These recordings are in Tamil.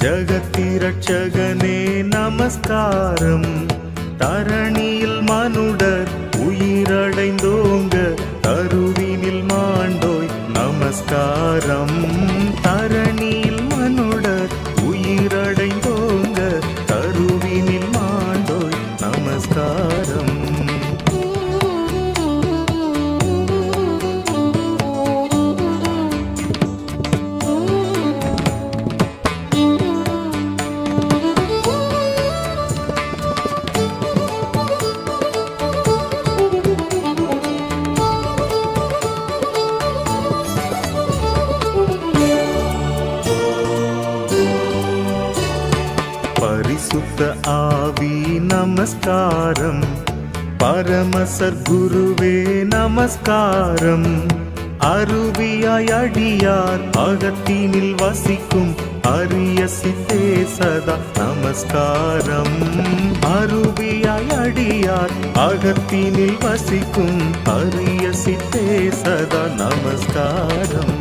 ஜகத்திரட்சகனே நமஸ்காரம். தரணியில் மனுடர் உயிரடைந்தோங்க தருவினில் மாண்டோய் நமஸ்காரம். தரணியில் மனுடர் உயிரடைந்தோங்க தருவினில் மாண்டோய் நமஸ்காரம். பரிசுத்த ஆவி நமஸ்காரம். பரமசர் குருவே நமஸ்காரம். அருவியாய் அடியார் அகத்தினில் வசிக்கும் அரிய சித்தே சதா நமஸ்காரம். அருவியாய் அடியார் அகத்தினில் வசிக்கும் அரிய சித்தே சதா நமஸ்காரம்.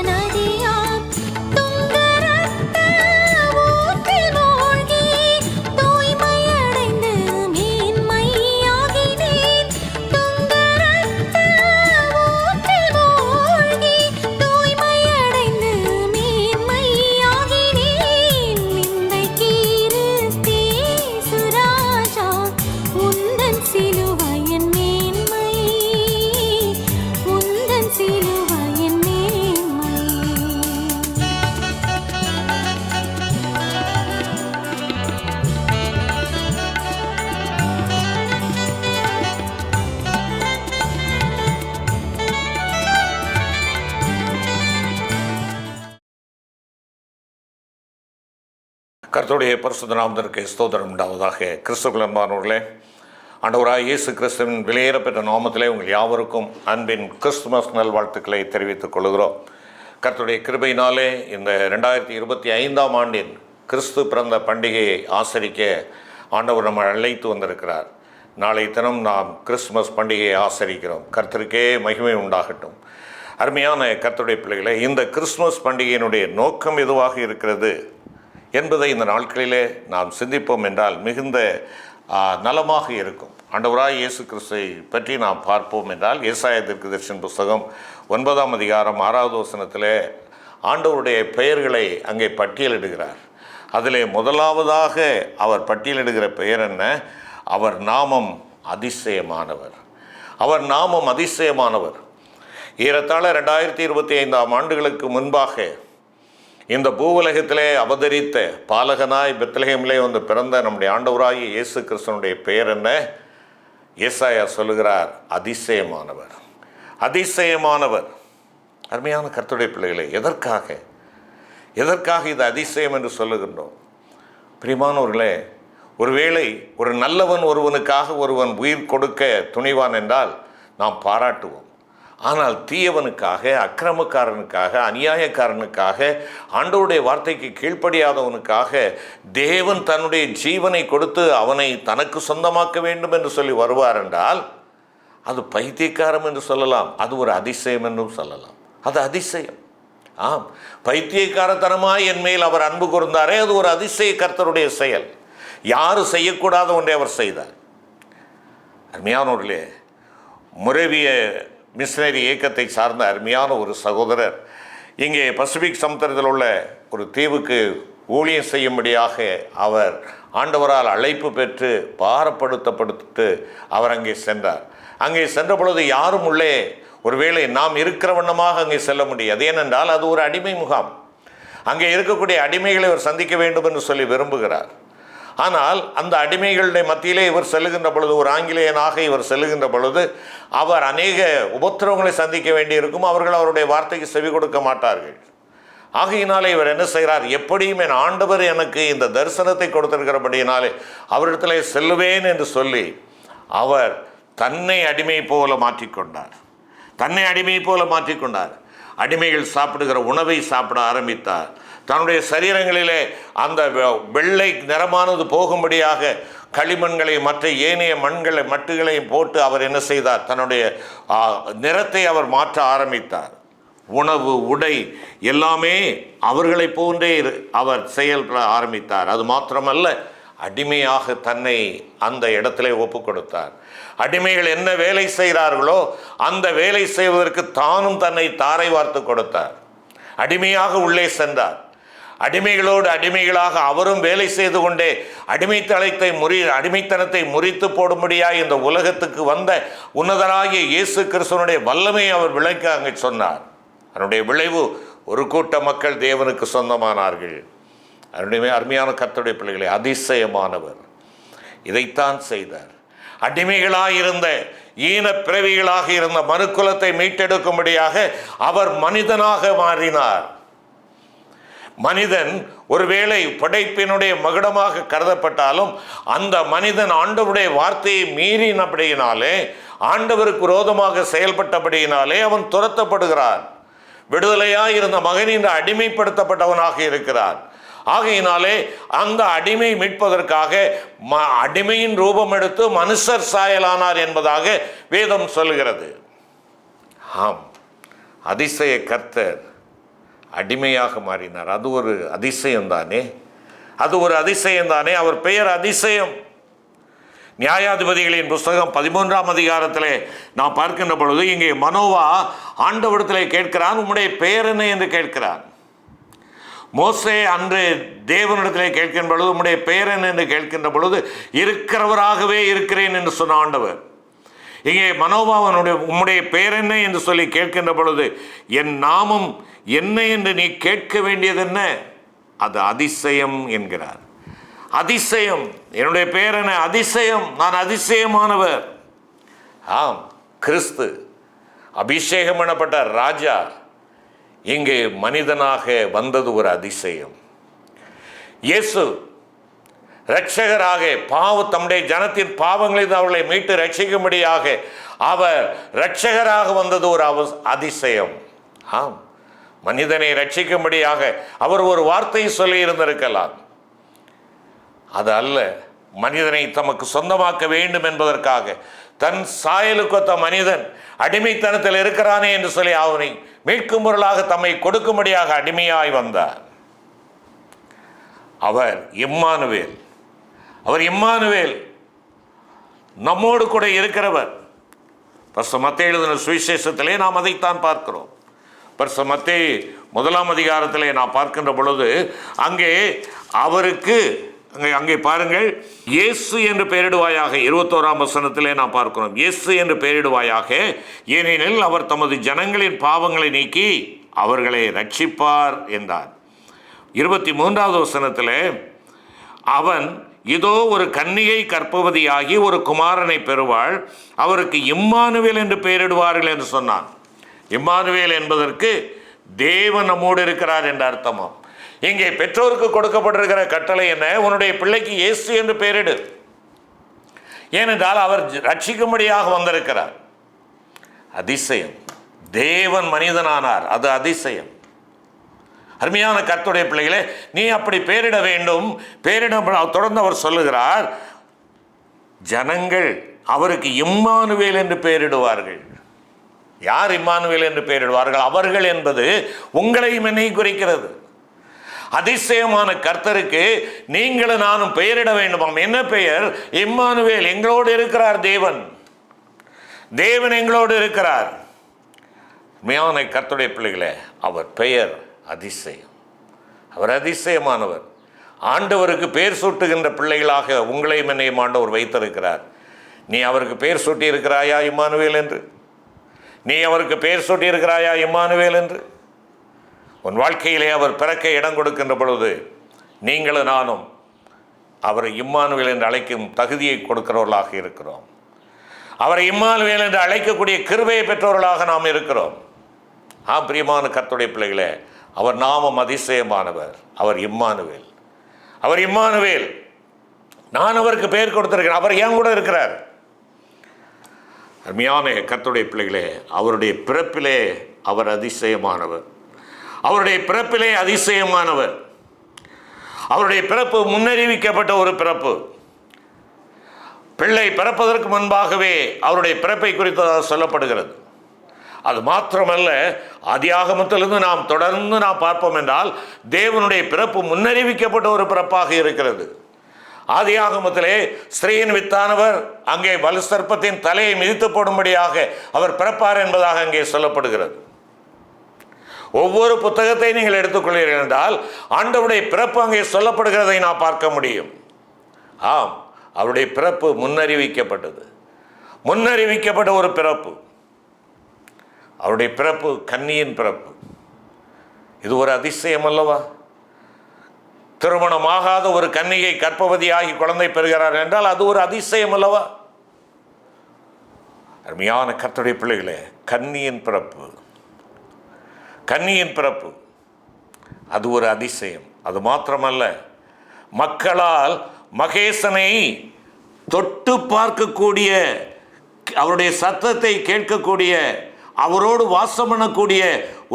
நதி கர்த்தருடைய பரிசுத்த நாமத்திற்கு ஸ்தோத்திரம் உண்டாவதாக. கிறிஸ்துவுக்குள் அன்பானவர்களே, ஆண்டவராகிய இயேசு கிறிஸ்துவின் விலையேறப்பெற்ற நாமத்திலே உங்கள் யாவருக்கும் அன்பின் கிறிஸ்துமஸ் நல்வாழ்த்துக்களை தெரிவித்துக் கொள்கிறோம். கர்த்தருடைய கிருபையினாலே இந்த 2025ஆம் ஆண்டின் கிறிஸ்து பிறந்த பண்டிகையை ஆசரிக்க ஆண்டவர் நம்மை அழைத்து வந்திருக்கிறார். நாளை தினம் நாம் கிறிஸ்துமஸ் பண்டிகையை ஆசரிக்கிறோம். கர்த்தருக்கே மகிமை உண்டாகட்டும். அருமையான கர்த்தருடைய பிள்ளைகளே, இந்த கிறிஸ்துமஸ் பண்டிகையினுடைய நோக்கம் எதுவாக இருக்கிறது என்பதை இந்த நாட்களிலே நாம் சிந்திப்போம் என்றால் மிகுந்த நலமாக இருக்கும். ஆண்டவராய் இயேசு கிறிஸ்துவை பற்றி நாம் பார்ப்போம் என்றால், ஏசாயா தீர்க்கதரிசன புஸ்தகம் 9ஆம் அதிகாரம் 6வது வசனத்திலே ஆண்டவருடைய பெயர்களை அங்கே பட்டியலிடுகிறார். அதிலே முதலாவதாக அவர் பட்டியலிடுகிற பெயர் என்ன? அவர் நாமம் அதிசயமானவர். அவர் நாமம் அதிசயமானவர். ஏறத்தாழ 2025ஆம் ஆண்டுகளுக்கு முன்பாக இந்த பூவுலகத்திலே அவதரித்த பாலகனாய் பெத்லகேமிலே வந்து பிறந்த நம்முடைய ஆண்டவராகிய இயேசு கிறிஸ்துவனுடைய பெயர் என்ன? ஏசாயா சொல்லுகிறார், அதிசயமானவர். அதிசயமானவர். அருமையான கர்த்தருடைய பிள்ளைகளே, எதற்காக இது அதிசயம் என்று சொல்லுகின்றோம்? பிரியமானவர்களே, ஒருவேளை ஒரு நல்லவன் ஒருவனுக்காக ஒருவன் உயிர் கொடுக்க துணிவான் என்றால் நாம் பாராட்டுவோம். ஆனால் தீயவனுக்காக, அக்கிரமக்காரனுக்காக, அநியாயக்காரனுக்காக, ஆண்டவருடைய வார்த்தைக்கு கீழ்ப்படியாதவனுக்காக தேவன் தன்னுடைய ஜீவனை கொடுத்து அவனை தனக்கு சொந்தமாக்க வேண்டும் என்று சொல்லி வருவார் என்றால் அது பைத்தியக்காரம் என்று சொல்லலாம், அது ஒரு அதிசயம் என்றும் சொல்லலாம். அது அதிசயம். ஆம், பைத்தியக்காரத்தனமாய் என் மேல் அவர் அன்பு கூர்ந்தாரே, அது ஒரு அதிசய கர்த்தருடைய செயல். யாரும் செய்யக்கூடாத ஒன்றை அவர் செய்தார். அருமையானவர்களே, முரேவிய மிஷனரி இயக்கத்தை சார்ந்த அருமையான ஒரு சகோதரர் இங்கே பசிபிக் சமுத்திரத்தில் உள்ள ஒரு தீவுக்கு ஊழியம் செய்யும்படியாக அவர் ஆண்டவரால் அழைப்பு பெற்று பாரப்படுத்தப்பட்டு அவர் அங்கே சென்றார். அங்கே சென்ற பொழுது யாரும் உள்ளே ஒருவேளை நாம் இருக்கிற வண்ணமாக அங்கே செல்ல முடியாது. ஏனென்றால் அது ஒரு அடிமை முகாம். அங்கே இருக்கக்கூடிய அடிமைகளை அவர் சந்திக்க வேண்டும் என்று சொல்லி விரும்புகிறார். ஆனால் அந்த அடிமைகளுடைய மத்தியிலே இவர் செல்லுகின்ற பொழுது, ஒரு ஆங்கிலேயனாக இவர் செல்லுகின்ற பொழுது அவர் அநேக உபத்திரவங்களை சந்திக்க வேண்டியிருக்கும். அவர்கள் அவருடைய வார்த்தைக்கு செவி கொடுக்க மாட்டார்கள். ஆகையினாலே இவர் என்ன செய்கிறார்? எப்படியும் என் ஆண்டவர் எனக்கு இந்த தரிசனத்தை கொடுத்திருக்கிறபடியினாலே அவரிடத்திலே செல்லுவேன் என்று சொல்லி அவர் தன்னை அடிமை போல மாற்றிக்கொண்டார். அடிமைகள் சாப்பிடுகிற உணவை சாப்பிட ஆரம்பித்தார். தன்னுடைய சரீரங்களிலே அந்த வெள்ளை நிறமானது போகும்படியாக களிமண்களை மற்ற ஏனைய மட்டுகளையும் போட்டு அவர் என்ன செய்தார்? தன்னுடைய நிறத்தை அவர் மாற்ற ஆரம்பித்தார். உணவு, உடை எல்லாமே அவர்களை போன்றே அவர் செயல்பட ஆரம்பித்தார். அது மாத்திரமல்ல, அடிமையாக தன்னை அந்த இடத்திலே ஒப்பு கொடுத்தார். அடிமைகள் என்ன வேலை செய்கிறார்களோ அந்த வேலை செய்வதற்கு தானும் தன்னை தாரை வார்த்து கொடுத்தார். அடிமையாக உள்ளே சென்றார். அடிமைகளோடு அடிமைகளாக அவரும் வேலை செய்து கொண்டே அடிமைத்தனத்தை முறித்து போடும்படியாக இந்த உலகத்துக்கு வந்த உன்னதராகிய இயேசு கிறிஸ்துவனுடைய வல்லமையை அவர் விளக்க அங்கே சொன்னார். அதனுடைய விளைவு ஒரு கூட்ட மக்கள் தேவனுக்கு சொந்தமானார்கள். அதனுடைய அருமையான கர்த்தருடைய பிள்ளைகளை, அதிசயமானவர் இதைத்தான் செய்தார். அடிமைகளாயிருந்த ஈன பிறவிகளாக இருந்த மனுக்குலத்தை மீட்டெடுக்கும்படியாக அவர் மனிதனாக மாறினார். மனிதன் ஒருவேளை படைப்பினுடைய மகுடமாக கருதப்பட்டாலும் அந்த மனிதன் ஆண்டவருடைய வார்த்தையை மீறினபடியினாலே, ஆண்டவருக்கு விரோதமாக செயல்பட்டபடியினாலே அவன் துரத்தப்படுகிறான். விடுதலையாய் இருந்த மகனின் அடிமைப்படுத்தப்பட்டவனாக இருக்கிறான். ஆகையினாலே அந்த அடிமை மீட்பதற்காக அடிமையின் ரூபம் எடுத்து மனுஷர் சாயலானார் என்பதாக வேதம் சொல்கிறது. ஆம், அதிசய கர்த்தர் அடிமையாக மாறினார். அது ஒரு அதிசயம்தானே. அவர் பெயர் அதிசயம். நியாயாதிபதிகளின் புஸ்தகம் 13ஆம் அதிகாரத்திலே நாம் பார்க்கின்ற பொழுது இங்கே மனோவா ஆண்டவரிடத்திலே கேட்கிறான், உம்முடைய பெயர் என்ன என்று கேட்கிறான். மோசே அன்று தேவனிடத்திலே கேட்கின்ற பொழுது உம்முடைய பெயர் என்ன என்று கேட்கின்ற பொழுது இருக்கிறவராகவே இருக்கிறேன் என்று சொன்ன ஆண்டவர். இங்கே மனோபாவனுடைய உம்முடைய பெயர் என்ன என்று சொல்லி கேட்கின்ற பொழுது என் நாமம் என்ன என்று நீ கேட்க வேண்டியது என்ன? அது அதிசயம் என்கிறார். அதிசயம், என்னுடைய பெயர் என்ன? அதிசயம், நான் அதிசயமானவர். ஆம், கிறிஸ்து அபிஷேகம் பண்ணப்பட்ட ராஜா இங்கே மனிதனாக வந்தது ஒரு அதிசயம். இயேசு இரட்சகராக தம்முடைய ஜனத்தின் பாவங்களில் அவர்களை மீட்டு ரட்சிக்கும்படியாக அவர் இரட்சகராக வந்தது ஒரு அதிசயம். ஆம், மனிதனை ரட்சிக்கும்படியாக அவர் ஒரு வார்த்தை சொல்லி இருந்திருக்கலாம். அது அல்ல, மனிதனை தமக்கு சொந்தமாக்க வேண்டும் என்பதற்காக தன் சாயலுக்கொத்த மனிதன் அடிமைத்தனத்தில் இருக்கிறானே என்று சொல்லி அவனை மீட்கும் பொருளாக தம்மை கொடுக்கும்படியாக அடிமையாய் வந்தார். அவர் இம்மானுவேல். அவர் இம்மானுவேல், நம்மோடு கூட இருக்கிறவர். பரிசுத்த மத்தேயு எழுதின சுவிசேஷத்திலே நாம் அதைத்தான் பார்க்கிறோம். பரிசுத்த மத்தேயு 1ஆம் அதிகாரத்திலே நாம் பார்க்கின்ற பொழுது அங்கே அவருக்கு அங்கே பாருங்கள், இயேசு என்று பெயரிடுவாயாக. 21ஆம் வசனத்திலே நாம் பார்க்கிறோம், இயேசு என்று பெயரிடுவாயாக, ஏனெனில் அவர் தமது ஜனங்களின் பாவங்களை நீக்கி அவர்களை ரட்சிப்பார் என்றார். 23வது வசனத்தில் அவன் இதோ ஒரு கன்னிகை கர்ப்பவதியாகி ஒரு குமாரனை பெறுவாள், அவருக்கு இம்மானுவேல் என்று பெயரிடுவார்கள் என்று சொன்னான். இம்மானுவேல் என்பதற்கு தேவன் நம்மோடு இருக்கிறார் என்ற அர்த்தமாம். இங்கே பெற்றோருக்கு கொடுக்கப்பட்டிருக்கிற கட்டளை என்ன? உன்னுடைய பிள்ளைக்கு இயேசு என்று பெயரிடு. ஏனென்றால் அவர் ரட்சிக்கும்படியாக வந்திருக்கிறார். அதிசயம், தேவன் மனிதனானார், அது அதிசயம். அருமையான கர்த்தருடைய பிள்ளைகளே, நீ அப்படி பெயரிட வேண்டும். தொடர்ந்து அவர் சொல்லுகிறார், ஜனங்கள் அவருக்கு இம்மானுவேல் என்று பெயரிடுவார்கள். யார் இம்மானுவேல் என்று பெயரிடுவார்கள்? அவர்கள் என்பது உங்களையும் என்னையும் குறிக்கிறது. அதிசயமான கர்த்தருக்கு நீங்களும் நானும் பெயரிட வேண்டுமாம். என்ன பெயர்? இம்மானுவேல், எங்களோடு இருக்கிறார் தேவன். தேவன் எங்களோடு இருக்கிறார். உண்மையான கர்த்தருடைய பிள்ளைகளே, அவர் பெயர் அதிசயம். அவர் அதிசயமானவர். ஆண்டவருக்கு பெயர் சூட்டுகின்ற பிள்ளைகளாக உங்களையும் என்னையும் ஆண்டவர் வைத்திருக்கிறார். நீ அவருக்கு பெயர் சூட்டி இருக்கிறாயா இம்மானுவேல் என்று? நீ அவருக்கு பெயர் சூட்டி இருக்கிறாயா இம்மானுவேல் என்று? உன் வாழ்க்கையிலே அவர் பிறக்க இடம் கொடுக்கின்ற பொழுது நீங்களும் நானும் அவரை இம்மானுவேல் என்று அழைக்கும் தகுதியை கொடுக்கிறவர்களாக இருக்கிறோம். அவரை இம்மானுவேல் என்று அழைக்கக்கூடிய கிருபையை பெற்றவர்களாக நாம் இருக்கிறோம். பிரியமான கர்த்தருடைய பிள்ளைகளே, அவர் நாமம் அதிசயமானவர். அவர் இம்மானுவேல். அவர் இம்மானுவேல். நான் அவருக்கு பெயர் கொடுத்திருக்கிறேன். அவர் ஏன் கூட இருக்கிறார். அருமையான கர்த்தருடைய பிள்ளைகளே, அவருடைய பிறப்பிலே அவர் அதிசயமானவர். அவருடைய பிறப்பிலே அதிசயமானவர். அவருடைய பிறப்பு முன்னறிவிக்கப்பட்ட ஒரு பிறப்பு. பிள்ளை பிறப்பதற்கு முன்பாகவே அவருடைய பிறப்பை குறித்து சொல்லப்படுகிறது. அது மாத்திரமல்ல, ஆதியாகமத்திலிருந்து நாம் தொடர்ந்து பார்ப்போம் என்றால் தேவனுடைய பிறப்பு முன்னறிவிக்கப்பட்ட ஒரு பிறப்பாக இருக்கிறது. ஆதியாகமத்திலே ஸ்திரீயின் வித்தானவர் அங்கே வலு சர்ப்பத்தின் தலையை மிதித்து போடும்படியாக அவர் பிறப்பார் என்பதாக அங்கே சொல்லப்படுகிறது. ஒவ்வொரு புத்தகத்தை நீங்கள் எடுத்துக்கொள்கிறீர்கள் என்றால் ஆண்டவருடைய பிறப்பு அங்கே சொல்லப்படுகிறதை நாம் பார்க்க முடியும். ஆம், அவருடைய பிறப்பு முன்னறிவிக்கப்பட்டது. முன்னறிவிக்கப்பட்ட ஒரு பிறப்பு. அவருடைய பிறப்பு கன்னியின் பிறப்பு. இது ஒரு அதிசயம் அல்லவா? திருமணமாகாத ஒரு கன்னிகை கர்ப்பவதியாகி குழந்தை பெறுகிறார் என்றால் அது ஒரு அதிசயம் அல்லவா? அருமையான கர்த்தருடைய பிள்ளைகளே, கன்னியின் பிறப்பு, கன்னியின் பிறப்பு அது ஒரு அதிசயம். அது மாத்திரமல்ல, மக்களால் மகேசனை தொட்டு பார்க்கக்கூடிய, அவருடைய சத்தத்தை கேட்கக்கூடிய, அவரோடு வாசம் பண்ணக்கூடிய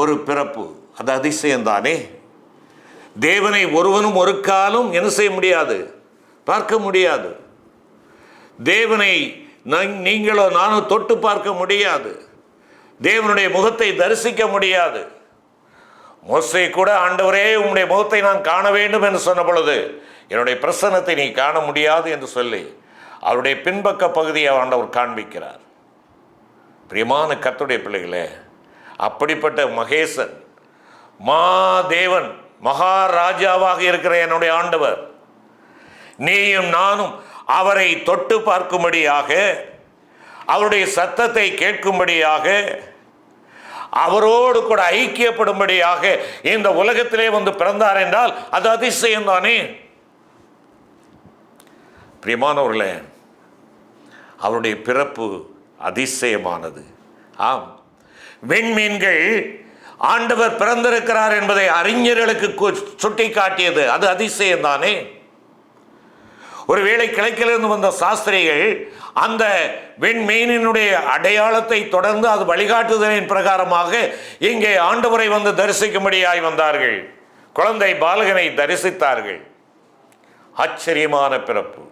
ஒரு பிறப்பு. அது அதிசயம்தானே. தேவனை ஒருவனும் ஒரு காலம் என்ன செய்ய முடியாது, பார்க்க முடியாது. தேவனை நீங்களோ நானும் தொட்டு பார்க்க முடியாது. தேவனுடைய முகத்தை தரிசிக்க முடியாது. மோசே கூட, ஆண்டவரே உம்முடைய முகத்தை நான் காண வேண்டும் என்று சொன்ன பொழுது, என்னுடைய பிரசன்னத்தை நீ காண முடியாது என்று சொல்லி அவருடைய பின்பக்க பகுதியை ஆண்டவர் காண்பிக்கிறார். பிரியமான கர்த்தருடைய பிள்ளைகளே, அப்படிப்பட்ட மகேசன், மாதேவன், மகாராஜாவாக இருக்கிற என்னுடைய ஆண்டவர், நீயும் நானும் அவரை தொட்டு பார்க்கும்படியாக, அவருடைய சத்தத்தை கேட்கும்படியாக, அவரோடு கூட ஐக்கியப்படும்படியாக இந்த உலகத்திலே வந்து பிறந்தார் என்றால் அது அதிசயம் தானே. பிரியமானவர்களே, அவருடைய பிறப்பு அதிசயமானது. ஆம், விண்மீன்கள் ஆண்டவர் பிறந்திருக்கிறார் என்பதை அறிஞர்களுக்கு சுட்டி காட்டியது. அது அதிசயம் தானே. ஒருவேளை கிழக்கிலிருந்து வந்த சாஸ்திரிகள் அந்த விண்மீனினுடைய அடையாளத்தை தொடர்ந்து அது வழிகாட்டுதலின் பிரகாரமாக இங்கே ஆண்டவரை வந்து தரிசிக்கும்படியாய் வந்தார்கள். குழந்தை பாலகனை தரிசித்தார்கள். ஆச்சரியமான பிறப்பு.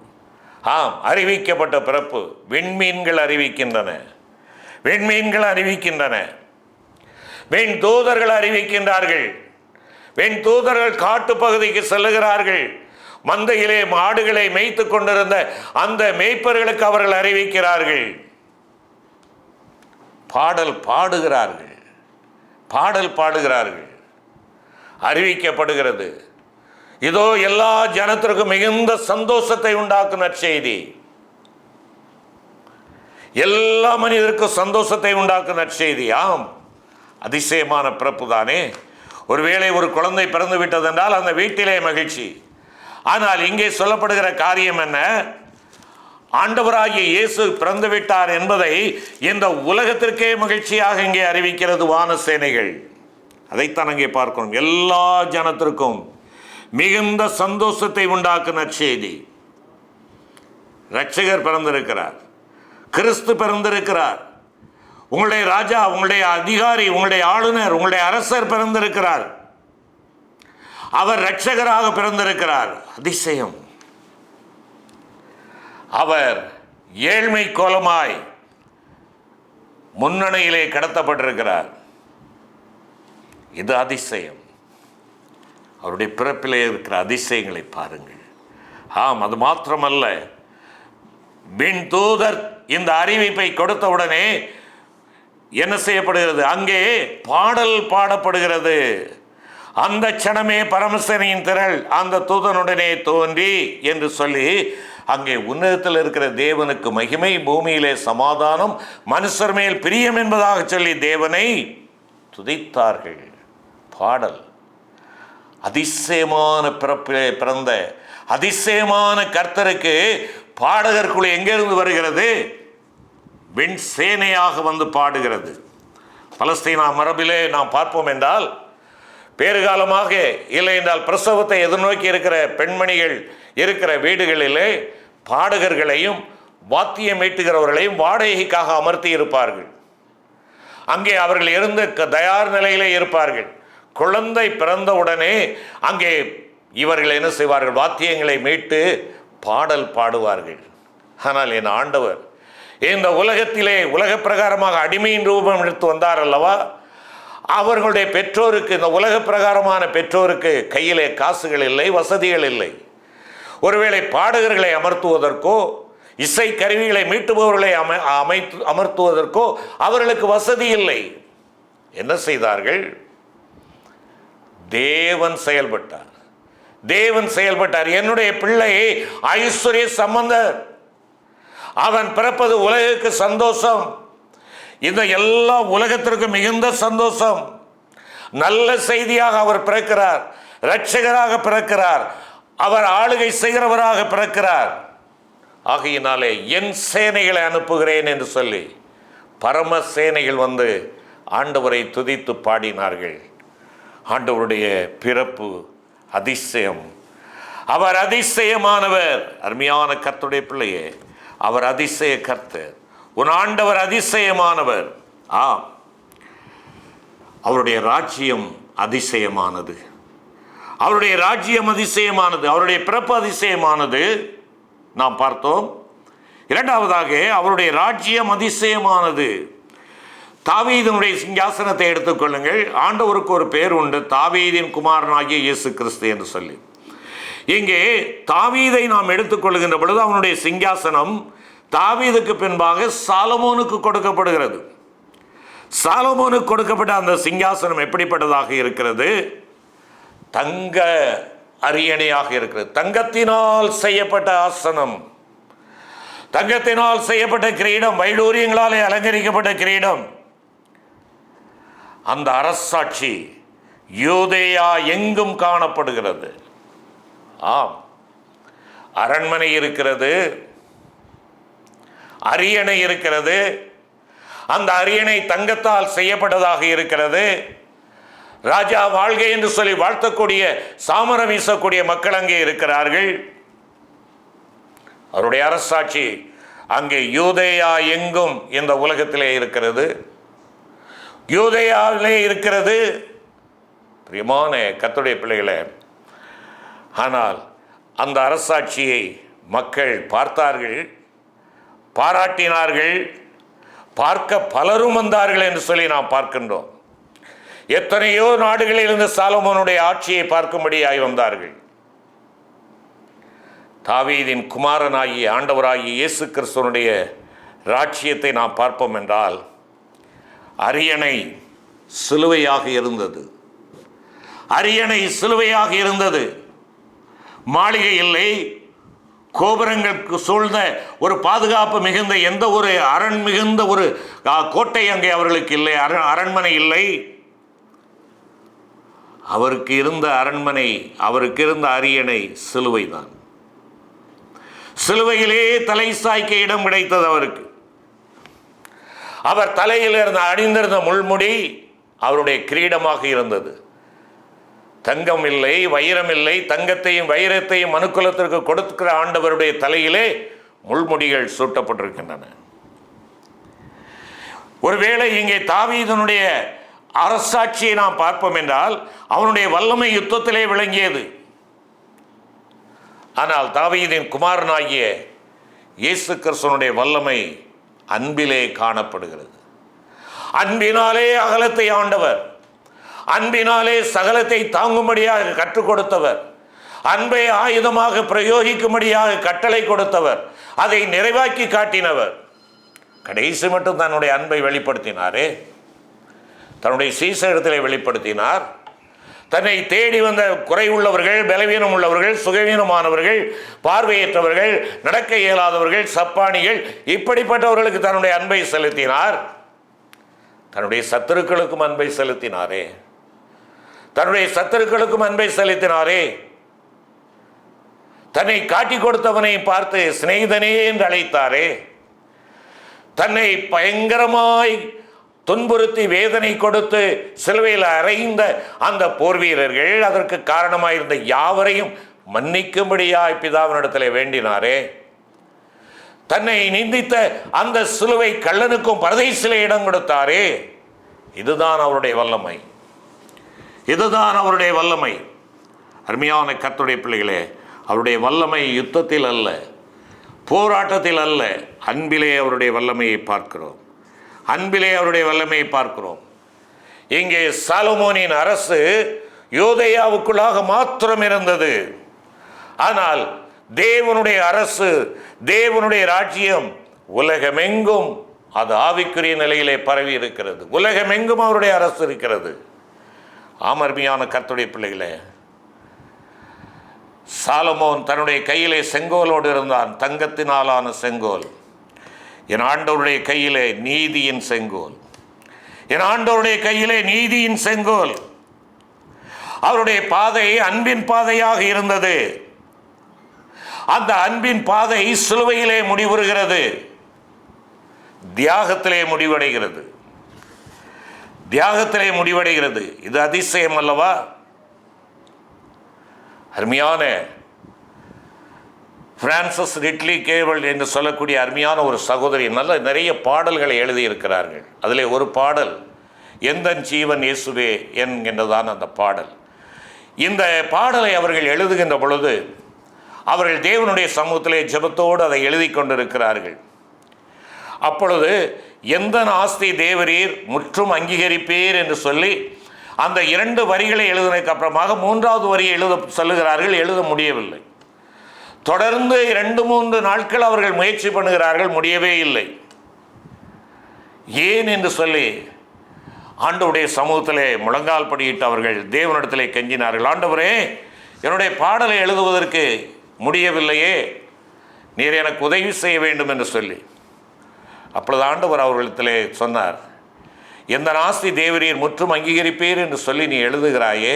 ஆம், அறிவிக்கப்பட்ட பிறப்பு. விண்மீன்கள் அறிவிக்கின்றன, விண்மீன்கள் அறிவிக்கின்றன, விண் தூதர்கள் அறிவிக்கின்றார்கள். விண் தூதர்கள் காட்டு பகுதிக்கு செல்லுகிறார்கள். மந்தையிலே மாடுகளை மேய்த்து கொண்டிருந்த அந்த மேய்ப்பர்களுக்கு அவர்கள் அறிவிக்கிறார்கள். பாடல் பாடுகிறார்கள், பாடல் பாடுகிறார்கள். அறிவிக்கப்படுகிறது. இதோ எல்லா ஜனத்திற்கும் மிகுந்த சந்தோஷத்தை உண்டாக்கும் நற்செய்தி. எல்லா மனிதருக்கும் சந்தோஷத்தை உண்டாக்கும் நற்செய்தி. ஆம், அதிசயமான பிறப்பு தானே. ஒருவேளை ஒரு குழந்தை பிறந்து விட்டது என்றால் அந்த வீட்டிலே மகிழ்ச்சி. ஆனால் இங்கே சொல்லப்படுகிற காரியம் என்ன? ஆண்டவராகிய இயேசு பிறந்து விட்டார் என்பதை இந்த உலகத்திற்கே மகிழ்ச்சியாக இங்கே அறிவிக்கிறது வான சேனைகள். அதைத்தான் அங்கே பார்க்கணும். எல்லா ஜனத்திற்கும் மிகுந்த சந்தோஷத்தை உண்டாக்கும் நற்செய்தி. இரட்சகர் பிறந்திருக்கிறார், கிறிஸ்து பிறந்திருக்கிறார், உங்களுடைய ராஜா, உங்களுடைய அதிகாரி, உங்களுடைய ஆளுநர், உங்களுடைய அரசர் பிறந்திருக்கிறார். அவர் இரட்சகராக பிறந்திருக்கிறார். அதிசயம். அவர் ஏழ்மை கோலமாய் முன்னணியிலே கடத்தப்பட்டிருக்கிறார். இது அதிசயம். அவருடைய பிறப்பிலே இருக்கிற அதிசயங்களை பாருங்கள். ஆம், அது மாத்திரமல்ல, விண் தூதர் இந்த அறிவிப்பை கொடுத்தவுடனே என்ன செய்யப்படுகிறது? அங்கே பாடல் பாடப்படுகிறது. அந்த க்ஷணமே பரமசேனையின் திரள் அந்த தூதனுடனே தோன்றி என்று சொல்லி அங்கே உன்னதத்தில் இருக்கிற தேவனுக்கு மகிமை, பூமியிலே சமாதானம், மனுஷர் மேல் பிரியம் என்பதாக சொல்லி தேவனை துதித்தார்கள். பாடல். அதிசயமான பிறப்பிலே பிறந்த அதிசயமான கர்த்தருக்கு பாடகர் குழு எங்கிருந்து வருகிறது? விண் சேனையாக வந்து பாடுகிறது. பலஸ்தீனா மரபிலே நாம் பார்ப்போம் என்றால், பேறுகாலமாக இல்லை என்றால் பிரசவத்தை எதிர்நோக்கி இருக்கிற பெண்மணிகள் இருக்கிற வீடுகளிலே பாடகர்களையும் வாத்தியம் மீட்டுகிறவர்களையும் வாடகைக்காக அமர்த்தி இருப்பார்கள். அங்கே அவர்கள் இருந்த தயார் நிலையிலே இருப்பார்கள். குழந்தை பிறந்தவுடனே அங்கே இவர்கள் என்ன செய்வார்கள்? வாத்தியங்களை மீட்டு பாடல் பாடுவார்கள். ஆனால் என் ஆண்டவர் இந்த உலகத்திலே உலக பிரகாரமாக அடிமையின் ரூபம் எடுத்து வந்தார் அல்லவா? அவர்களுடைய பெற்றோருக்கு, இந்த உலக பிரகாரமான பெற்றோருக்கு கையிலே காசுகள் இல்லை, வசதிகள் இல்லை. ஒருவேளை பாடகர்களை அமர்த்துவதற்கோ இசை கருவிகளை மீட்டுபவர்களை அமர்த்துவதற்கோ அவர்களுக்கு வசதி இல்லை. என்ன செய்தார்கள்? தேவன் செயல்பட்டார். தேவன் செயல்பட்டார். என்னுடைய பிள்ளை ஐஸ்வர்ய சம்பந்தர், அவன் பிறப்பது உலகுக்கு சந்தோஷம். இந்த எல்லா உலகத்திற்கும் மிகுந்த சந்தோஷம். நல்ல செய்தியாக அவர் பிறக்கிறார், இரட்சகராக பிறக்கிறார், அவர் ஆளுகை செய்கிறவராக பிறக்கிறார். ஆகையினாலே என் சேனைகளை அனுப்புகிறேன் என்று சொல்லி பரம சேனைகள் வந்து ஆண்டவரை துதித்து பாடினார்கள். ஆண்டவருடைய பிறப்பு அதிசயம். அவர் அதிசயமானவர். அருமையான கர்த்தருடைய பிள்ளையே, அவர் அதிசய கர்த்தர். உன் ஆண்டவர் அதிசயமானவர். ஆம், அவருடைய ராஜ்யம் அதிசயமானது. அவருடைய ராஜ்யம் அதிசயமானது. அவருடைய பிறப்பு அதிசயமானது. நாம் பார்த்தோம். இரண்டாவதாக அவருடைய ராஜ்யம் அதிசயமானது. தாவீதினுடைய சிங்காசனத்தை எடுத்துக்கொள்ளுங்கள். ஆண்டவருக்கு ஒரு பேர் உண்டு, தாவீதின் குமாரனாகிய இயேசு கிறிஸ்து என்று சொல்லி. இங்கே தாவீதை நாம் எடுத்துக்கொள்கின்ற பொழுது அவனுடைய சிங்காசனம் தாவீதுக்கு பின்பாக சாலமோனுக்கு கொடுக்கப்படுகிறது. சாலமோனுக்கு கொடுக்கப்பட்ட அந்த சிங்காசனம் எப்படிப்பட்டதாக இருக்கிறது? தங்க அரியணையாக இருக்கிறது. தங்கத்தினால் செய்யப்பட்ட ஆசனம், தங்கத்தினால் செய்யப்பட்ட கிரீடம், வைடூரியங்களாலே அலங்கரிக்கப்பட்ட கிரீடம். அந்த அரசாட்சி யூதேயா எங்கும் காணப்படுகிறது. ஆம், அரண்மனை இருக்கிறது, அரியணை இருக்கிறது. அந்த அரியணை தங்கத்தால் செய்யப்பட்டதாக இருக்கிறது. ராஜா வாழ்க என்று சொல்லி வாழ்த்தக்கூடிய, சாமரம் வீசக்கூடிய மக்கள் அங்கே இருக்கிறார்கள். அவருடைய அரசாட்சி அங்கே யூதேயா எங்கும் இந்த உலகத்திலே இருக்கிறது, யூதேயாவிலே இருக்கிறது. பிரியமான கர்த்தருடைய பிள்ளைகளே, ஆனால் அந்த அரசாட்சியை மக்கள் பார்த்தார்கள், பாராட்டினார்கள், பார்க்க பலரும் வந்தார்கள் என்று சொல்லி நாம் பார்க்கின்றோம். எத்தனையோ நாடுகளில் இருந்து சாலமோனுடைய ஆட்சியை பார்க்கும்படியாய் வந்தார்கள். தாவீதின் குமாரனாகிய ஆண்டவராகிய இயேசு கிறிஸ்துவனுடைய ராஜ்யத்தை நாம் பார்ப்போம் என்றால், அரியணை சிலுவையாக இருந்தது. அரியணை சிலுவையாக இருந்தது. மாளிகை இல்லை, கோபுரங்களுக்கு சூழ்ந்த ஒரு பாதுகாப்பு மிகுந்த எந்த ஒரு அரண் மிகுந்த ஒரு கோட்டை அங்கே அவர்களுக்கு இல்லை, அரண்மனை இல்லை. அவருக்கு இருந்த அரண்மனை, அவருக்கு இருந்த அரியணை சிலுவைதான். சிலுவையிலே தலை சாய்க்க இடம் கிடைத்தது அவருக்கு. அவர் தலையில் இருந்த அணிந்திருந்த முள்முடி அவருடைய கிரீடமாக இருந்தது. தங்கம் இல்லை, வைரம் இல்லை. தங்கத்தையும் வைரத்தையும் மனுக்குலத்திற்கு கொடுக்கிற ஆண்டவருடைய தலையிலே முள்முடிகள் சூட்டப்பட்டிருக்கின்றன. ஒருவேளை இங்கே தாவீதனுடைய அரசாட்சியை நாம் பார்ப்போம் என்றால், அவனுடைய வல்லமை யுத்தத்திலே விளங்கியது. ஆனால் தாவீதின் குமாரனாகிய இயேசு கிறிஸ்துவனுடைய வல்லமை அன்பிலே காணப்படுகிறது. அன்பினாலே அகலத்தை ஆண்டவர், அன்பினாலே சகலத்தை தாங்கும்படியாக கற்றுக் கொடுத்தவர், அன்பை ஆயுதமாக பிரயோகிக்கும்படியாக கட்டளை கொடுத்தவர், அதை நிறைவாக்கி காட்டினவர். கடைசி மட்டும் தன்னுடைய அன்பை வெளிப்படுத்தினாரே, தன்னுடைய சீசரிடத்திலே வெளிப்படுத்தினார். தன்னை தேடி வந்த குறை உள்ளவர்கள், பலவீனம் உள்ளவர்கள், சுகவீனமானவர்கள், பார்வையற்றவர்கள், நடக்க இயலாதவர்கள், சப்பானிகள், இப்படிப்பட்டவர்களுக்கு தன்னுடைய அன்பை செலுத்தினார். தன்னுடைய சத்துருக்களுக்கும் அன்பை செலுத்தினாரே, தன்னுடைய சத்துருக்களுக்கும் அன்பை செலுத்தினாரே. தன்னை காட்டி கொடுத்தவனை பார்த்து சிநேகிதனே என்று அழைத்தாரே. தன்னை பயங்கரமாய் துன்புறுத்தி வேதனை கொடுத்து சிலுவையில் அறைந்த அந்த போர் வீரர்கள், அதற்கு காரணமாயிருந்த யாவரையும் மன்னிக்கும்படியாய் பிதாவினிடத்திலே வேண்டினாரே. தன்னை நிந்தித்த அந்த சிலுவை கள்ளனுக்கும் பரதேசிலே இடம் கொடுத்தாரே. இதுதான் அவருடைய வல்லமை, இதுதான் அவருடைய வல்லமை. அருமையான கர்த்தருடைய பிள்ளைகளே, அவருடைய வல்லமை யுத்தத்தில் அல்ல, போராட்டத்தில் அல்ல, அன்பிலே அவருடைய வல்லமையை பார்க்கிறோம். அன்பிலே அவருடைய வல்லமையை பார்க்கிறோம். இங்கே சாலமோனின் அரசு யூதேயாவுக்குள்ளாக மாத்திரம் இருந்தது. ஆனால் தேவனுடைய அரசு, தேவனுடைய ராஜ்யம் உலகமெங்கும் அது ஆவிக்குரிய நிலையிலே பரவி இருக்கிறது. உலகமெங்கும் அவருடைய அரசு இருக்கிறது. ஆமர்மையான கர்த்தருடைய பிள்ளைகளே, சாலமோன் தன்னுடைய கையிலே செங்கோலோடு இருந்தான், தங்கத்தினாலான செங்கோல். என் ஆண்டவருடைய கையிலே நீதியின் செங்கோல், என் ஆண்டவருடைய கையிலே நீதியின் செங்கோல். அவருடைய பாதை அன்பின் பாதையாக இருந்தது. அந்த அன்பின் பாதை சிலுவையிலே முடிவுறுகிறது, தியாகத்திலே முடிவடைகிறது, தியாகத்திலே முடிவடைகிறது. இது அதிசயம் அல்லவா? அருமையான பிரான்சிஸ் ரிட்லி கேவல் என்று சொல்லக்கூடிய அருமையான ஒரு சகோதரி நிறைய பாடல்களை எழுதியிருக்கிறார்கள். அதில் ஒரு பாடல் எந்தன் ஜீவன் இயேசுவே என்கின்றதான் அந்த பாடல். இந்த பாடலை அவர்கள் எழுதுகின்ற பொழுது அவர்கள் தேவனுடைய சமூகத்திலே ஜெபத்தோடு அதை எழுதி கொண்டிருக்கிறார்கள். அப்பொழுது எந்த ஆஸ்தி தேவரீர் முற்றும் அங்கீகரிப்பீர் என்று சொல்லி அந்த 2 வரிகளை எழுதினதுக்கு அப்புறமாக 3வது வரியை எழுத சொல்லுகிறார்கள். எழுத முடியவில்லை. தொடர்ந்து 2-3 நாட்கள் அவர்கள் முயற்சி பண்ணுகிறார்கள், முடியவே இல்லை. ஏன் என்று சொல்லி ஆண்டவருடைய சமூகத்திலே முழங்கால் படியிட்டு அவர்கள் தேவனிடத்திலே கெஞ்சினார்கள். ஆண்டவரே, என்னுடைய பாடலை எழுதுவதற்கு முடியவில்லையே, நீர் எனக்கு உதவி செய்ய வேண்டும் என்று சொல்லி. அப்பொழுது ஆண்டவர் அவர்களிடத்திலே சொன்னார், எந்த ஆஸ்தி தேவரீர் முற்றும் அங்கீகரிப்பீர் என்று சொல்லி நீ எழுதுகிறாயே,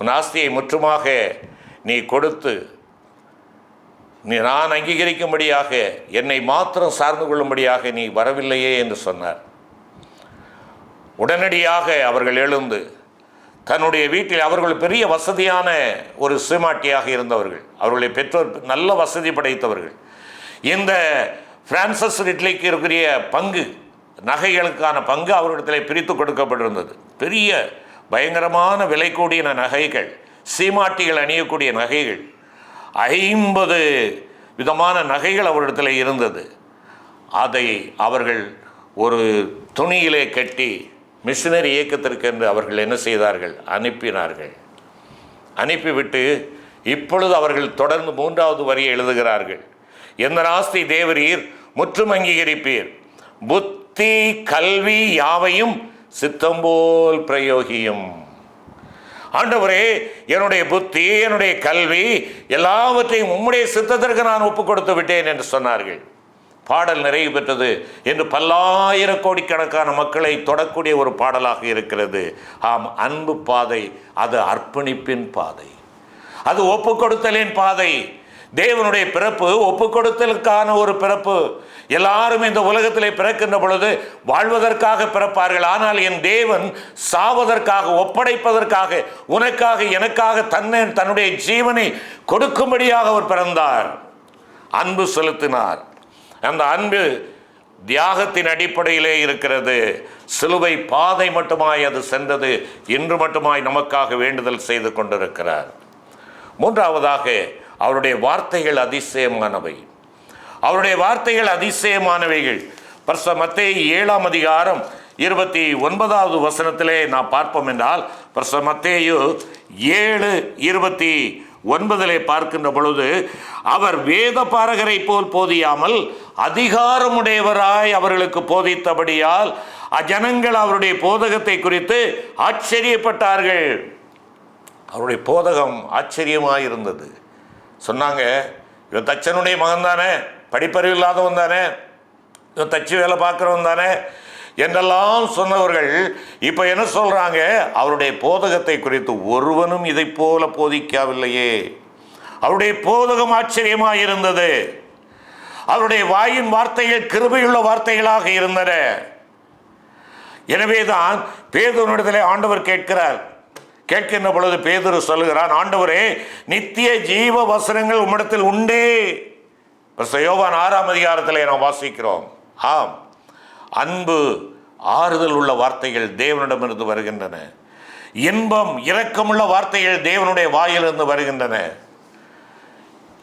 உன் ஆஸ்தியை முற்றுமாக நீ கொடுத்து நான் அங்கீகரிக்கும்படியாக என்னை மாத்திரம் சார்ந்து கொள்ளும்படியாக நீ வரவில்லையே என்று சொன்னார். உடனடியாக அவர்கள் எழுந்து தன்னுடைய வீட்டில் அவர்கள் பெரிய வசதியான ஒரு சீமாட்டியாக இருந்தவர்கள். அவர்களுடைய பெற்றோர் நல்ல வசதி படைத்தவர்கள். இந்த பிரான்சஸ் ரிட்லிக்கு இருக்கிற பங்கு, நகைகளுக்கான பங்கு அவர்களிடத்தில் பிரித்து கொடுக்கப்பட்டிருந்தது. பெரிய பயங்கரமான விலை கூடிய நகைகள், சீமாட்டிகள் அணியக்கூடிய நகைகள், 50 விதமான நகைகள் அவரிடத்தில் இருந்தது. அதை அவர்கள் ஒரு துணியிலே கட்டி மிஷினரி இயக்கத்திற்கு என்று அவர்கள் என்ன செய்தார்கள்? அனுப்பினார்கள். அனுப்பிவிட்டு இப்பொழுது அவர்கள் தொடர்ந்து 3வது வரியை எழுதுகிறார்கள். எந்த நாஸ்தி தேவரீர் முற்றும் அங்கீகரிப்பீர், புத்தி கல்வி யாவையும் சித்தம்போல் பிரயோகியும். ஆண்டவரே, என்னுடைய புத்தி, என்னுடைய கல்வி எல்லாவற்றையும் உம்முடைய சித்தத்திற்கு நான் ஒப்பு கொடுத்து விட்டேன் என்று சொன்னார்கள். பாடல் நிறைவு பெற்றது என்று பல்லாயிரக்கோடிக்கணக்கான மக்களை தொடக்கூடிய ஒரு பாடலாக இருக்கிறது. ஆம், அன்பு பாதை, அது அர்ப்பணிப்பின் பாதை, அது ஒப்பு கொடுத்தலின் பாதை. தேவனுடைய பிறப்பு ஒப்பு கொடுத்தலுக்கான ஒரு பிறப்பு. எல்லாரும் இந்த உலகத்திலே பிறக்கின்ற பொழுது வாழ்வதற்காக பிறப்பார்கள். ஆனால் என் தேவன் சாவதற்காக, ஒப்படைப்பதற்காக, உனக்காக எனக்காக தன்னுடைய ஜீவனை கொடுக்கும்படியாக அவர் பிறந்தார். அன்பு செலுத்தினார். அந்த அன்பு தியாகத்தின் அடிப்படையிலே இருக்கிறது. சிலுவை பாதை மட்டுமாய் அது சென்றது. இன்று மட்டுமாய் நமக்காக வேண்டுதல் செய்து கொண்டிருக்கிறார். 3வதாக, அவருடைய வார்த்தைகள் அதிசயமானவை. அவருடைய வார்த்தைகள் அதிசயமானவைகள். பரிசுத்த மத்தேயு 7ஆம் அதிகாரம் 29வது வசனத்திலே நாம் பார்ப்போம் என்றால், பரிசுத்த மத்தேயு 7:29 பார்க்கின்ற பொழுது, அவர் வேத பாரகரை போல் போதியாமல் அதிகாரமுடையவராய் அவர்களுக்கு போதித்தபடியால் அஜனங்கள் அவருடைய போதகத்தை குறித்து ஆச்சரியப்பட்டார்கள். அவருடைய போதகம் ஆச்சரியமாயிருந்தது. சொன்னாங்க, இவன் தச்சனுடைய மகன் தானே, படிப்பறிவு இல்லாதவன் தானே, இவன் தச்சு வேலை பார்க்குறவன் தானே என்றெல்லாம் சொன்னவர்கள் இப்போ என்ன சொல்கிறாங்க? அவருடைய போதகத்தை குறித்து ஒருவனும் இதை போல போதிக்கவில்லையே. அவருடைய போதகம் ஆச்சரியமாக இருந்தது. அவருடைய வாயின் வார்த்தைகள் கிருபையுள்ள வார்த்தைகளாக இருந்தன. எனவேதான் பேதுருவிடத்திலே ஆண்டவர் கேட்கின்ற பொழுது பேதுரு சொல்லுகிறான், ஆண்டவரே, நித்திய ஜீவ வசனங்கள் உம்மிடத்தில் உண்டே. யோவான் 6ஆம் அதிகாரத்திலே நாம் வாசிக்கிறோம். ஆம், அன்பு, ஆறுதல் உள்ள வார்த்தைகள் தேவனிடமிருந்து வருகின்றன. இன்பம், இரக்கமுள்ள வார்த்தைகள் தேவனுடைய வாயிலிருந்து வருகின்றன.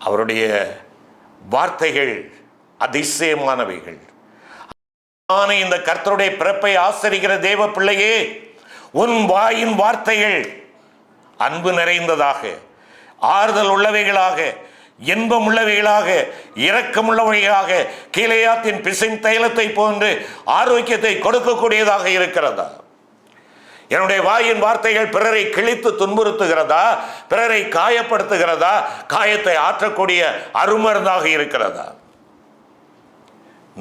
அவருடைய வார்த்தைகள் அதிசயமானவைகள். இந்த கர்த்தருடைய பிறப்பை ஆசரிக்கிற தேவ பிள்ளையே, உன் வாயின் வார்த்தைகள் அன்பு நிறைந்ததாக, ஆறுதல் உள்ளவைகளாக, இன்பம் உள்ளவைகளாக, இரக்கமுள்ளவைகளாக, கீலேயாத்தின் பிசின் தைலத்தை போன்று ஆரோக்கியத்தை கொடுக்கக்கூடியதாக இருக்கிறதா? என்னுடைய வாயின் வார்த்தைகள் பிறரை கிழித்து துன்புறுத்துகிறதா? பிறரை காயப்படுத்துகிறதா? காயத்தை ஆற்றக்கூடிய அருமருந்தாக இருக்கிறதா?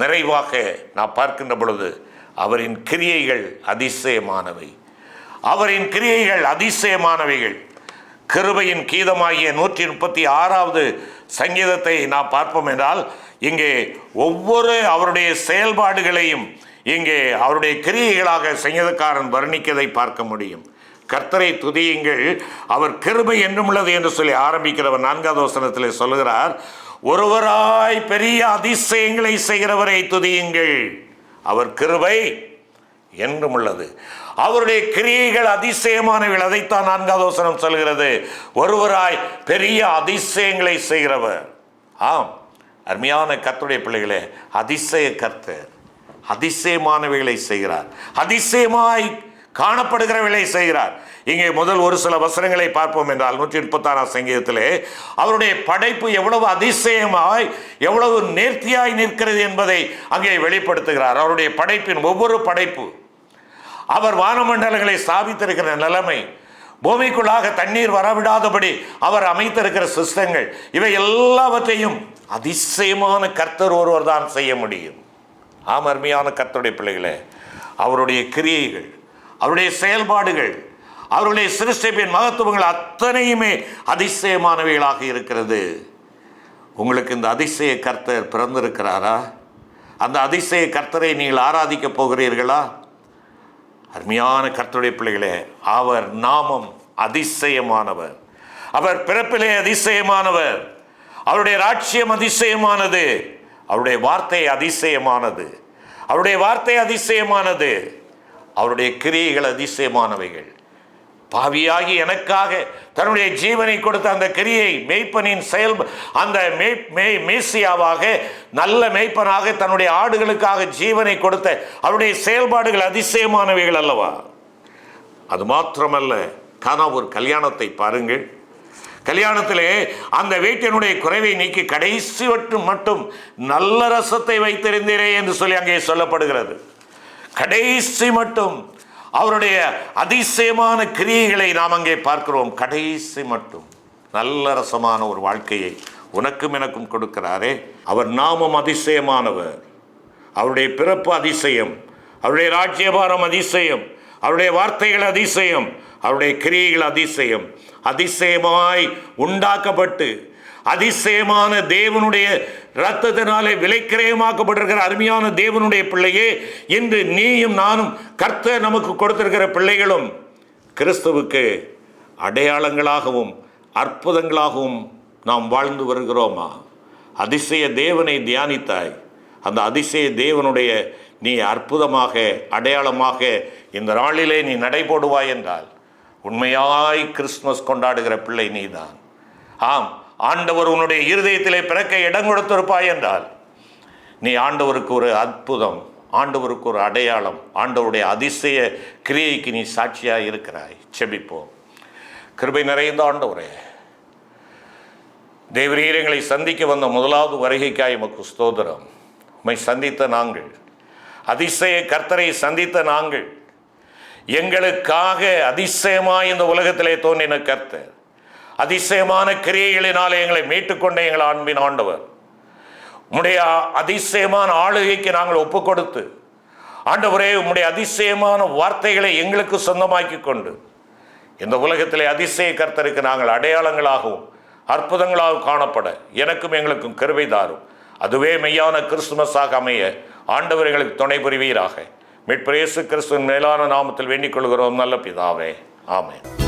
நிறைவாக நான் பார்க்கின்ற பொழுது அவரின் கிரியைகள் அதிசயமானவை. அவரின் கிரியைகள் அதிசயமானவைகள். கிருபையின் கீதமாகிய 136வது சங்கீதத்தை நாம் பார்ப்போம் என்றால், இங்கே ஒவ்வொரு அவருடைய செயல்பாடுகளையும் இங்கே அவருடைய கிரியைகளாக சங்கீதக்காரன் வர்ணிக்கதை பார்க்க முடியும். கர்த்தரை துதியுங்கள், அவர் கிருபை என்றும் உள்ளது என்று சொல்லி ஆரம்பிக்கிறவர் 4வது வசனத்தில் சொல்லுகிறார், ஒருவராய் பெரிய அதிசயங்களை செய்கிறவரை துதியுங்கள், அவர் கிருபை என்றும் உள்ளது. அவருடைய கிரியைகள் அதிசயமானவர்கள். அதைத்தான் 4வது வசனம் சொல்கிறது, ஒருவராய் பெரிய அதிசயங்களை செய்கிறவர். ஆம், அருமையான கர்த்தருடைய பிள்ளைகளே, அதிசய கர்த்தர் அதிசயமானவைகளை செய்கிறார். அதிசயமாய் காணப்படுகிறவர்களை செய்கிறார். இங்கே முதல் ஒரு சில வசனங்களை பார்ப்போம் என்றால் 136ஆம் சங்கீதத்திலே அவருடைய படைப்பு எவ்வளவு அதிசயமாய், எவ்வளவு நேர்த்தியாய் நிற்கிறது என்பதை அங்கே வெளிப்படுத்துகிறார். அவருடைய படைப்பின் ஒவ்வொரு படைப்பு, அவர் வானமண்டலங்களை ஸ்தாபித்திருக்கிற நிலைமை, பூமிக்குள்ளாக தண்ணீர் வரவிடாதபடி அவர் அமைத்திருக்கிற சிஸ்டங்கள், இவை எல்லாவற்றையும் அதிசயமான கர்த்தர் ஒருவர் தான் செய்ய முடியும். ஆம், அருமையான கர்த்தருடைய பிள்ளைகளே, அவருடைய கிரியைகள், அவருடைய செயல்பாடுகள், அவருடைய சிருஷ்டிப்பின் மகத்துவங்கள் அத்தனையுமே அதிசயமானவைகளாக இருக்கிறது. உங்களுக்கு இந்த அதிசய கர்த்தர் பிறந்திருக்கிறாரா? அந்த அதிசய கர்த்தரை நீங்கள் ஆராதிக்க போகிறீர்களா? அருமையான கர்த்தருடைய பிள்ளைகளே, அவர் நாமம் அதிசயமானவர். அவர் பிறப்பிலே அதிசயமானவர். அவருடைய ராஜ்யம் அதிசயமானது. அவருடைய வார்த்தை அதிசயமானது. அவருடைய வார்த்தை அதிசயமானது. அவருடைய கிரியைகள் அதிசயமானவைகள். பாவியாகி எனக்காக தன்னுடைய ஜீவனை கொடுத்த அந்த கிரியை, மேய்ப்பனின் செயல், அந்த மேசியாவாக, நல்ல மேய்ப்பனாக தன்னுடைய ஆடுகளுக்காக ஜீவனை கொடுத்த அவருடைய செயல்பாடுகள் அதிசயமானவைகள் அல்லவா? அது மாத்திரமல்ல, ஒரு கல்யாணத்தை பாருங்கள். கல்யாணத்திலே அந்த வீட்டினுடைய குறைவை நீக்கி கடைசி மட்டும் நல்ல ரசத்தை வைத்திருந்தீரே என்று சொல்லி அங்கே சொல்லப்படுகிறது. கடைசி மட்டும் அவருடைய அதிசயமான கிரியைகளை நாம் அங்கே பார்க்கிறோம். கடைசி மட்டும் நல்ல ரசமான ஒரு வாழ்க்கையை உனக்கும் எனக்கும் கொடுக்கிறாரே. அவர் நாமம் அதிசயமானவர். அவருடைய பிறப்பு அதிசயம். அவருடைய ராஜ்யபாரம் அதிசயம். அவருடைய வார்த்தைகள் அதிசயம். அவருடைய கிரியைகள் அதிசயம். அதிசயமாய் உண்டாக்கப்பட்டு அதிசயமான தேவனுடைய இரத்தத்தினாலே விலைக்கிரயமாக்கப்பட்டிருக்கிற அருமையான தேவனுடைய பிள்ளையே, இன்று நீயும் நானும் கர்த்தர் நமக்கு கொடுத்திருக்கிற பிள்ளைகளும் கிறிஸ்துவுக்கு அடையாளங்களாகவும் அற்புதங்களாகவும் நாம் வாழ்ந்து வருகிறோமா? அதிசய தேவனை தியானித்தாய். அந்த அதிசய தேவனுடைய நீ அற்புதமாக, அடையாளமாக இந்த நாளிலே நீ நடைபோடுவாய் என்றால் உண்மையாய் கிறிஸ்துமஸ் கொண்டாடுகிற பிள்ளை நீதான். ஆம், ஆண்டவர் உன்னுடைய இருதயத்திலே பிறக்க இடம் கொடுத்திருப்பாய் என்றால் நீ ஆண்டவருக்கு ஒரு அற்புதம், ஆண்டவருக்கு ஒரு அடையாளம், ஆண்டவருடைய அதிசய கிரியைக்கு நீ சாட்சியாக இருக்கிறாய். செபிப்போம். கிருபை நிறைந்த ஆண்டவரே, தேவரீர் எங்களை சந்திக்க வந்த முதலாவது வருகைக்காய் உமக்கு ஸ்தோத்திரம். உம்மை சந்தித்த நாங்கள், அதிசய கர்த்தரை சந்தித்த நாங்கள், எங்களுக்காக அதிசயமாய் இந்த உலகத்திலே தோன்றின கர்த்தர், அதிசயமான கிரியைகளினாலே எங்களை மீட்டுக்கொண்ட எங்கள் அன்பின் ஆண்டவர், உம்முடைய அதிசயமான ஆளுகைக்கு நாங்கள் ஒப்பு கொடுத்து ஆண்டவரே, உம்முடைய அதிசயமான வார்த்தைகளை எங்களுக்கு சொந்தமாக்கி கொண்டு இந்த உலகத்திலே அதிசய கர்த்தருக்கு நாங்கள் அடையாளங்களாகவும் அற்புதங்களாகவும் காணப்பட எனக்கும் எங்களுக்கும் கிருபை தாரும். அதுவே மெய்யான கிறிஸ்துமஸாக அமைய ஆண்டவர் எங்களுக்கு துணை புரிவீராக. மீட்பர் இயேசு கிறிஸ்துவின் மேலான நாமத்தில் வேண்டிக் கொள்கிறோம் நல்ல பிதாவே. ஆமென்.